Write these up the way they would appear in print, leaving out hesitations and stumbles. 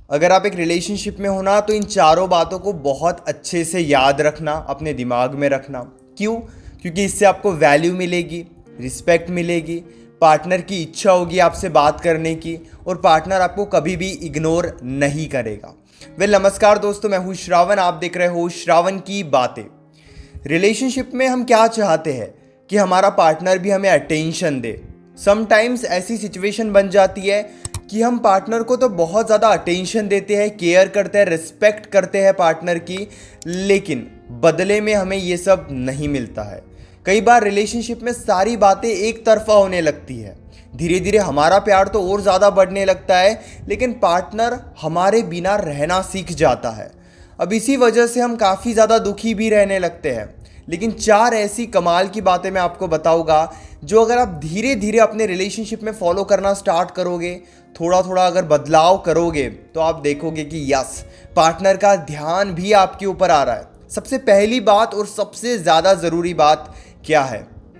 अगर आप एक रिलेशनशिप में हो ना तो इन चारों बातों को बहुत अच्छे से याद रखना, अपने दिमाग में रखना। क्यों? क्योंकि इससे आपको वैल्यू मिलेगी, रिस्पेक्ट मिलेगी, पार्टनर की इच्छा होगी आपसे बात करने की, और पार्टनर आपको कभी भी इग्नोर नहीं करेगा। नमस्कार दोस्तों, मैं हूँ श्रावण, आप देख रहे हो श्रावण की बातें। रिलेशनशिप में हम क्या चाहते हैं कि हमारा पार्टनर भी हमें अटेंशन दे। समटाइम्स ऐसी सिचुएशन बन जाती है कि हम पार्टनर को तो बहुत ज़्यादा अटेंशन देते हैं, केयर करते हैं, रिस्पेक्ट करते हैं पार्टनर की, लेकिन बदले में हमें ये सब नहीं मिलता है। कई बार रिलेशनशिप में सारी बातें एक तरफा होने लगती है, धीरे धीरे हमारा प्यार तो और ज़्यादा बढ़ने लगता है, लेकिन पार्टनर हमारे बिना रहना सीख जाता है। अब इसी वजह से हम काफ़ी ज़्यादा दुखी भी रहने लगते हैं। लेकिन 4 ऐसी कमाल की बातें मैं आपको बताऊंगा जो अगर आप धीरे धीरे अपने रिलेशनशिप में फॉलो करना स्टार्ट करोगे, थोड़ा थोड़ा अगर बदलाव करोगे, तो आप देखोगे कि यस, पार्टनर का ध्यान भी आपके ऊपर आ रहा है। सबसे पहली बात और सबसे ज़्यादा ज़रूरी बात क्या है?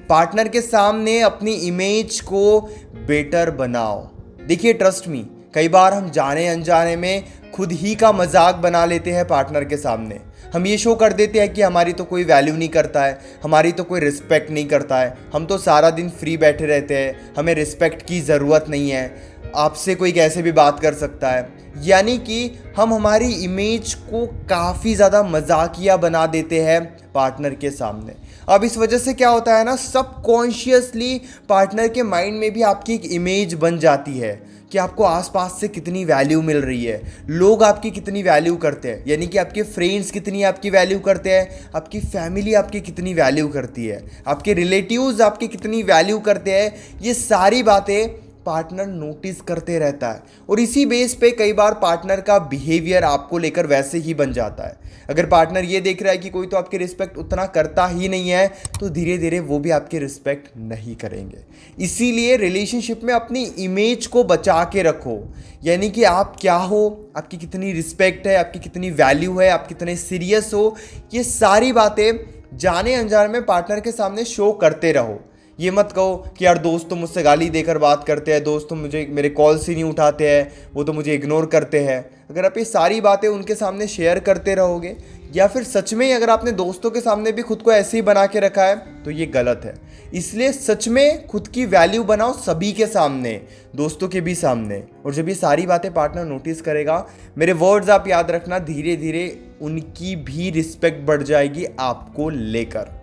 पार्टनर के सामने अपनी इमेज को बेटर बनाओ। देखिए, ट्रस्ट मी, कई बार हम जाने अनजाने में खुद ही का मजाक बना लेते हैं पार्टनर के सामने। हम ये शो कर देते हैं कि हमारी तो कोई वैल्यू नहीं करता है, हमारी तो कोई रिस्पेक्ट नहीं करता है, हम तो सारा दिन फ्री बैठे रहते हैं, हमें रिस्पेक्ट की ज़रूरत नहीं है, आपसे कोई कैसे भी बात कर सकता है। यानी कि हम हमारी इमेज को काफ़ी ज़्यादा मजाकिया बना देते हैं पार्टनर के सामने। अब इस वजह से क्या होता है ना, सबकॉन्शियसली पार्टनर के माइंड में भी आपकी एक इमेज बन जाती है कि आपको आसपास से कितनी वैल्यू मिल रही है, लोग आपकी कितनी वैल्यू करते हैं, यानी कि आपके फ्रेंड्स कितनी आपकी वैल्यू करते हैं, आपकी फैमिली आपकी कितनी वैल्यू करती है, आपके रिलेटिव्स आपकी कितनी वैल्यू करते हैं। ये सारी बातें पार्टनर नोटिस करते रहता है, और इसी बेस पे कई बार पार्टनर का बिहेवियर आपको लेकर वैसे ही बन जाता है। अगर पार्टनर ये देख रहा है कि कोई तो आपकी रिस्पेक्ट उतना करता ही नहीं है, तो धीरे धीरे वो भी आपकी रिस्पेक्ट नहीं करेंगे। इसीलिए रिलेशनशिप में अपनी इमेज को बचा के रखो, यानी कि आप क्या हो, आपकी कितनी रिस्पेक्ट है, आपकी कितनी वैल्यू है, आप कितने सीरियस हो, ये सारी बातें जाने अनजाने में पार्टनर के सामने शो करते रहो। ये मत कहो कि यार दोस्त तो मुझसे गाली देकर बात करते हैं, दोस्त तो मुझे मेरे कॉल से नहीं उठाते हैं, वो तो मुझे इग्नोर करते हैं। अगर आप ये सारी बातें उनके सामने शेयर करते रहोगे, या फिर सच में ही अगर आपने दोस्तों के सामने भी खुद को ऐसे ही बना के रखा है, तो ये गलत है। इसलिए सच में खुद की वैल्यू बनाओ, सभी के सामने, दोस्तों के भी सामने। और जब ये सारी बातें पार्टनर नोटिस करेगा, मेरे वर्ड्स आप याद रखना, धीरे धीरे उनकी भी रिस्पेक्ट बढ़ जाएगी आपको लेकर।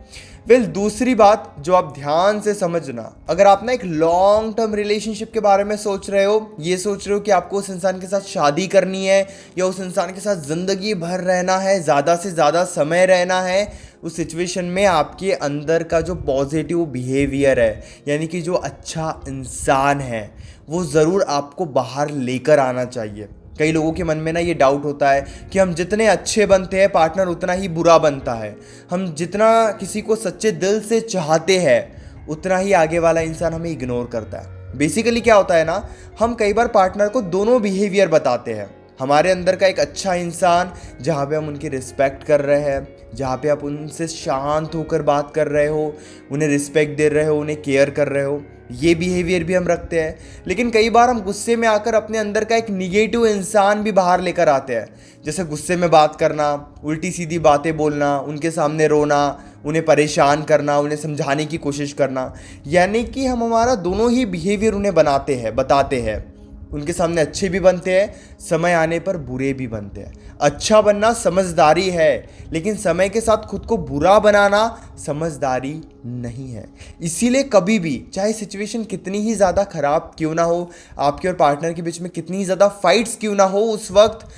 दूसरी बात जो आप ध्यान से समझना, अगर आप ना एक लॉन्ग टर्म रिलेशनशिप के बारे में सोच रहे हो, ये सोच रहे हो कि आपको उस इंसान के साथ शादी करनी है या उस इंसान के साथ ज़िंदगी भर रहना है, ज़्यादा से ज़्यादा समय रहना है, उस सिचुएशन में आपके अंदर का जो पॉजिटिव बिहेवियर है, यानी कि जो अच्छा इंसान है, वो ज़रूर आपको बाहर लेकर आना चाहिए। कई लोगों के मन में ना ये डाउट होता है कि हम जितने अच्छे बनते हैं, पार्टनर उतना ही बुरा बनता है। हम जितना किसी को सच्चे दिल से चाहते हैं, उतना ही आगे वाला इंसान हमें इग्नोर करता है। बेसिकली क्या होता है ना, हम कई बार पार्टनर को दोनों बिहेवियर बताते हैं। हमारे अंदर का एक अच्छा इंसान, जहाँ पे हम उनकी रिस्पेक्ट कर रहे हैं, जहाँ पे आप उनसे शांत होकर बात कर रहे हो, उन्हें रिस्पेक्ट दे रहे हो, उन्हें केयर कर रहे हो, ये बिहेवियर भी हम रखते हैं। लेकिन कई बार हम गुस्से में आकर अपने अंदर का एक निगेटिव इंसान भी बाहर लेकर आते हैं, जैसे गुस्से में बात करना, उल्टी सीधी बातें बोलना, उनके सामने रोना, उन्हें परेशान करना, उन्हें समझाने की कोशिश करना। यानी कि हम हमारा दोनों ही बिहेवियर उन्हें बताते हैं। उनके सामने अच्छे भी बनते हैं, समय आने पर बुरे भी बनते हैं। अच्छा बनना समझदारी है, लेकिन समय के साथ खुद को बुरा बनाना समझदारी नहीं है। इसीलिए कभी भी, चाहे सिचुएशन कितनी ही ज़्यादा ख़राब क्यों ना हो, आपके और पार्टनर के बीच में कितनी ज़्यादा फाइट्स क्यों ना हो, उस वक्त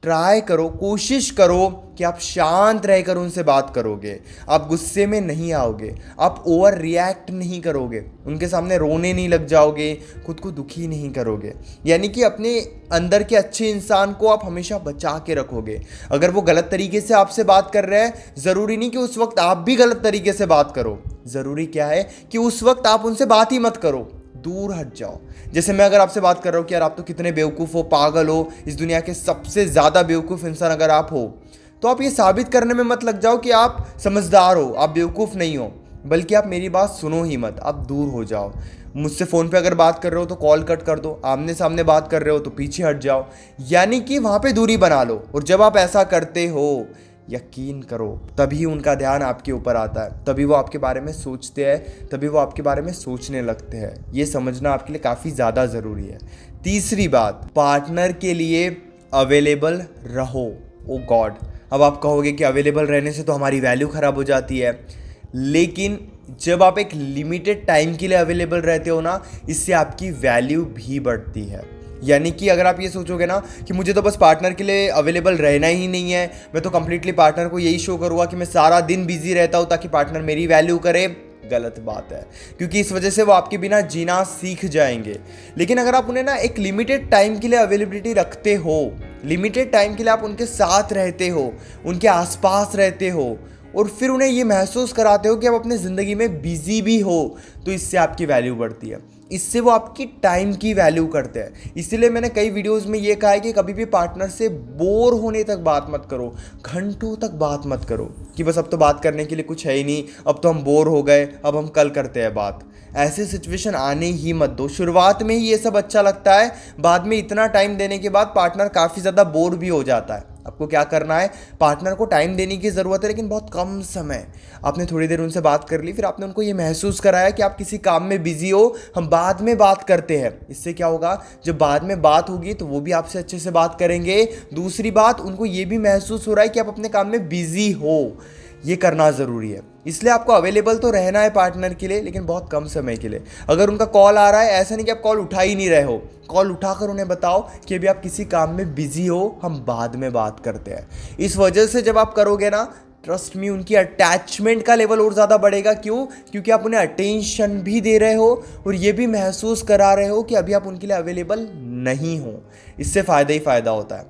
ट्राई करो, कोशिश करो कि आप शांत रहकर उनसे बात करोगे, आप गुस्से में नहीं आओगे, आप ओवर रिएक्ट नहीं करोगे, उनके सामने रोने नहीं लग जाओगे, खुद को दुखी नहीं करोगे। यानी कि अपने अंदर के अच्छे इंसान को आप हमेशा बचा के रखोगे। अगर वो गलत तरीके से आपसे बात कर रहे हैं, ज़रूरी नहीं कि उस वक्त आप भी गलत तरीके से बात करो। ज़रूरी क्या है कि उस वक्त आप उनसे बात ही मत करो, दूर हट जाओ। जैसे मैं अगर आपसे बात कर रहा हूँ कि यार आप तो कितने बेवकूफ़ हो, पागल हो, इस दुनिया के सबसे ज़्यादा बेवकूफ़ इंसान अगर आप हो, तो आप ये साबित करने में मत लग जाओ कि आप समझदार हो, आप बेवकूफ़ नहीं हो। बल्कि आप मेरी बात सुनो ही मत, आप दूर हो जाओ। मुझसे फ़ोन पे अगर बात कर रहे हो तो कॉल कट कर दो, आमने सामने बात कर रहे हो तो पीछे हट जाओ, यानी कि वहाँ पे दूरी बना लो। और जब आप ऐसा करते हो, यकीन करो, तभी उनका ध्यान आपके ऊपर आता है, तभी वो आपके बारे में सोचते हैं, तभी वो आपके बारे में सोचने लगते हैं। ये समझना आपके लिए काफ़ी ज़्यादा ज़रूरी है। तीसरी बात, पार्टनर के लिए अवेलेबल रहो। ओ गॉड, अब आप कहोगे कि अवेलेबल रहने से तो हमारी वैल्यू ख़राब हो जाती है, लेकिन जब आप एक लिमिटेड टाइम के लिए अवेलेबल रहते हो ना, इससे आपकी वैल्यू भी बढ़ती है। यानी कि अगर आप ये सोचोगे ना कि मुझे तो बस पार्टनर के लिए अवेलेबल रहना ही नहीं है, मैं तो कंप्लीटली पार्टनर को यही शो करूँगा कि मैं सारा दिन बिजी रहता हूँ ताकि पार्टनर मेरी वैल्यू करे, गलत बात है, क्योंकि इस वजह से वो आपके बिना जीना सीख जाएंगे। लेकिन अगर आप उन्हें ना एक लिमिटेड टाइम के लिए अवेलेबिलिटी रखते हो, लिमिटेड टाइम के लिए आप उनके साथ रहते हो, उनके आसपास रहते हो, और फिर उन्हें ये महसूस कराते हो कि आप अपने ज़िंदगी में बिजी भी हो, तो इससे आपकी वैल्यू बढ़ती है, इससे वो आपकी टाइम की वैल्यू करते हैं। इसीलिए मैंने कई वीडियोस में ये कहा है कि कभी भी पार्टनर से बोर होने तक बात मत करो, घंटों तक बात मत करो कि बस अब तो बात करने के लिए कुछ है ही नहीं, अब तो हम बोर हो गए, अब हम कल करते हैं बात। ऐसी सिचुएशन आने ही मत दो। शुरुआत में ही ये सब अच्छा लगता है, बाद में इतना टाइम देने के बाद पार्टनर काफ़ी ज़्यादा बोर भी हो जाता है। आपको क्या करना है, पार्टनर को टाइम देने की ज़रूरत है, लेकिन बहुत कम समय। आपने थोड़ी देर उनसे बात कर ली, फिर आपने उनको ये महसूस कराया कि आप किसी काम में बिजी हो, हम बाद में बात करते हैं। इससे क्या होगा, जब बाद में बात होगी तो वो भी आपसे अच्छे से बात करेंगे। दूसरी बात, उनको ये भी महसूस हो रहा है कि आप अपने काम में बिजी हो। ये करना ज़रूरी है। इसलिए आपको अवेलेबल तो रहना है पार्टनर के लिए, लेकिन बहुत कम समय के लिए। अगर उनका कॉल आ रहा है, ऐसा नहीं कि आप कॉल उठा ही नहीं रहे हो, कॉल उठाकर उन्हें बताओ कि अभी आप किसी काम में बिजी हो, हम बाद में बात करते हैं। इस वजह से जब आप करोगे ना, ट्रस्ट मी, उनकी अटैचमेंट का लेवल और ज़्यादा बढ़ेगा। क्यों? क्योंकि आप उन्हें अटेंशन भी दे रहे हो और ये भी महसूस करा रहे हो कि अभी आप उनके लिए अवेलेबल नहीं हो। इससे फ़ायदा ही फ़ायदा होता है।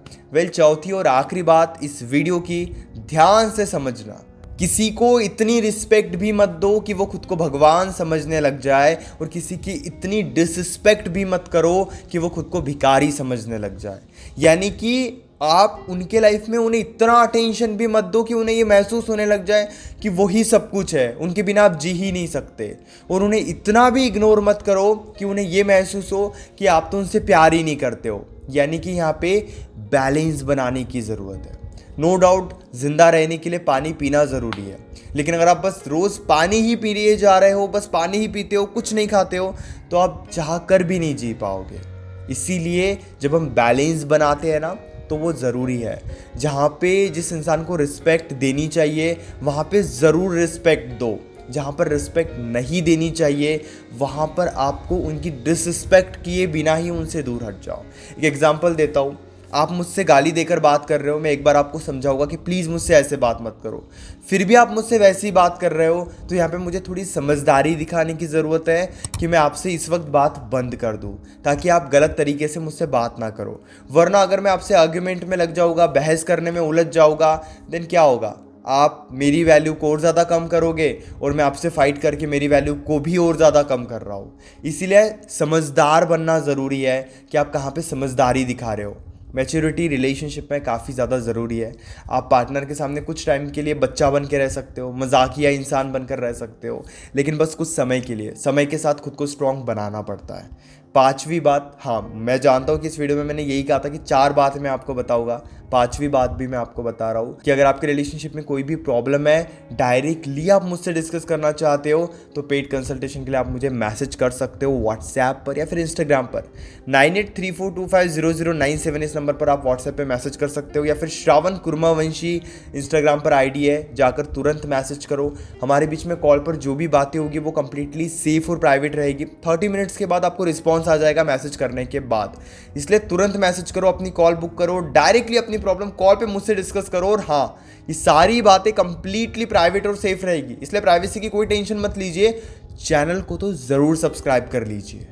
चौथी और आखिरी बात इस वीडियो की, ध्यान से समझना, किसी को इतनी रिस्पेक्ट भी मत दो कि वो खुद को भगवान समझने लग जाए, और किसी की इतनी डिसरिस्पेक्ट भी मत करो कि वो खुद को भिखारी समझने लग जाए। यानी कि आप उनके लाइफ में उन्हें इतना अटेंशन भी मत दो कि उन्हें ये महसूस होने लग जाए कि वही सब कुछ है, उनके बिना आप जी ही नहीं सकते। और उन्हें इतना भी इग्नोर मत करो कि उन्हें ये महसूस हो कि आप तो उनसे प्यार ही नहीं करते हो। यानी कि यहाँ पे बैलेंस बनाने की ज़रूरत है। नो डाउट, जिंदा रहने के लिए पानी पीना ज़रूरी है, लेकिन अगर आप बस रोज़ पानी ही पी लिए जा रहे हो, बस पानी ही पीते हो, कुछ नहीं खाते हो, तो आप चाह कर भी नहीं जी पाओगे। इसीलिए जब हम बैलेंस बनाते हैं ना, तो वो ज़रूरी है। जहाँ पे जिस इंसान को रिस्पेक्ट देनी चाहिए, वहाँ पे ज़रूर रिस्पेक्ट दो। जहाँ पर रिस्पेक्ट नहीं देनी चाहिए, वहाँ पर आपको उनकी डिसरिस्पेक्ट किए बिना ही उनसे दूर हट जाओ। एक एग्जांपल देता हूँ। आप मुझसे गाली देकर बात कर रहे हो, मैं एक बार आपको समझाऊंगा कि प्लीज़ मुझसे ऐसे बात मत करो, फिर भी आप मुझसे वैसी ही बात कर रहे हो, तो यहाँ पे मुझे थोड़ी समझदारी दिखाने की ज़रूरत है कि मैं आपसे इस वक्त बात बंद कर दूँ, ताकि आप गलत तरीके से मुझसे बात ना करो। वरना अगर मैं आपसे आर्ग्यूमेंट में लग जाऊँगा, बहस करने में उलझ जाऊँगा, देन क्या होगा, आप मेरी वैल्यू को और ज़्यादा कम करोगे और मैं आपसे फाइट करके मेरी वैल्यू को भी और ज़्यादा कम कर रहा हूँ। इसीलिए समझदार बनना ज़रूरी है कि आप कहाँ पे समझदारी दिखा रहे हो। मैच्योरिटी रिलेशनशिप में काफ़ी ज़्यादा ज़रूरी है। आप पार्टनर के सामने कुछ टाइम के लिए बच्चा बन के रह सकते हो, मजाकिया इंसान बनकर रह सकते हो, लेकिन बस कुछ समय के लिए। समय के साथ खुद को स्ट्रॉन्ग बनाना पड़ता है। पांचवी बात, हाँ मैं जानता हूँ कि इस वीडियो में मैंने यही कहा था कि 4 बात मैं आपको बताऊंगा, पांचवी बात भी मैं आपको बता रहा हूँ कि अगर आपके रिलेशनशिप में कोई भी प्रॉब्लम है, डायरेक्टली आप मुझसे डिस्कस करना चाहते हो, तो पेड कंसल्टेशन के लिए आप मुझे मैसेज कर सकते हो व्हाट्सएप पर या फिर इंस्टाग्राम पर। 9834250097 इस नंबर पर आप व्हाट्सएप पे मैसेज कर सकते हो, या फिर श्रावण कुर्मावंशी इंस्टाग्राम पर आईडी है, जाकर तुरंत मैसेज करो। हमारे बीच में कॉल पर जो भी बातें होगी वो कंप्लीटली सेफ और प्राइवेट रहेगी। 30 मिनट्स के बाद आपको रिस्पॉन्स आ जाएगा मैसेज करने के बाद, इसलिए तुरंत मैसेज करो, अपनी कॉल बुक करो, डायरेक्टली अपनी प्रॉब्लम कॉल पे मुझसे डिस्कस करो। और हाँ, ये सारी बातें कंप्लीटली प्राइवेट और सेफ रहेगी, इसलिए प्राइवेसी की कोई टेंशन मत लीजिए। चैनल को तो ज़रूर सब्सक्राइब कर लीजिए।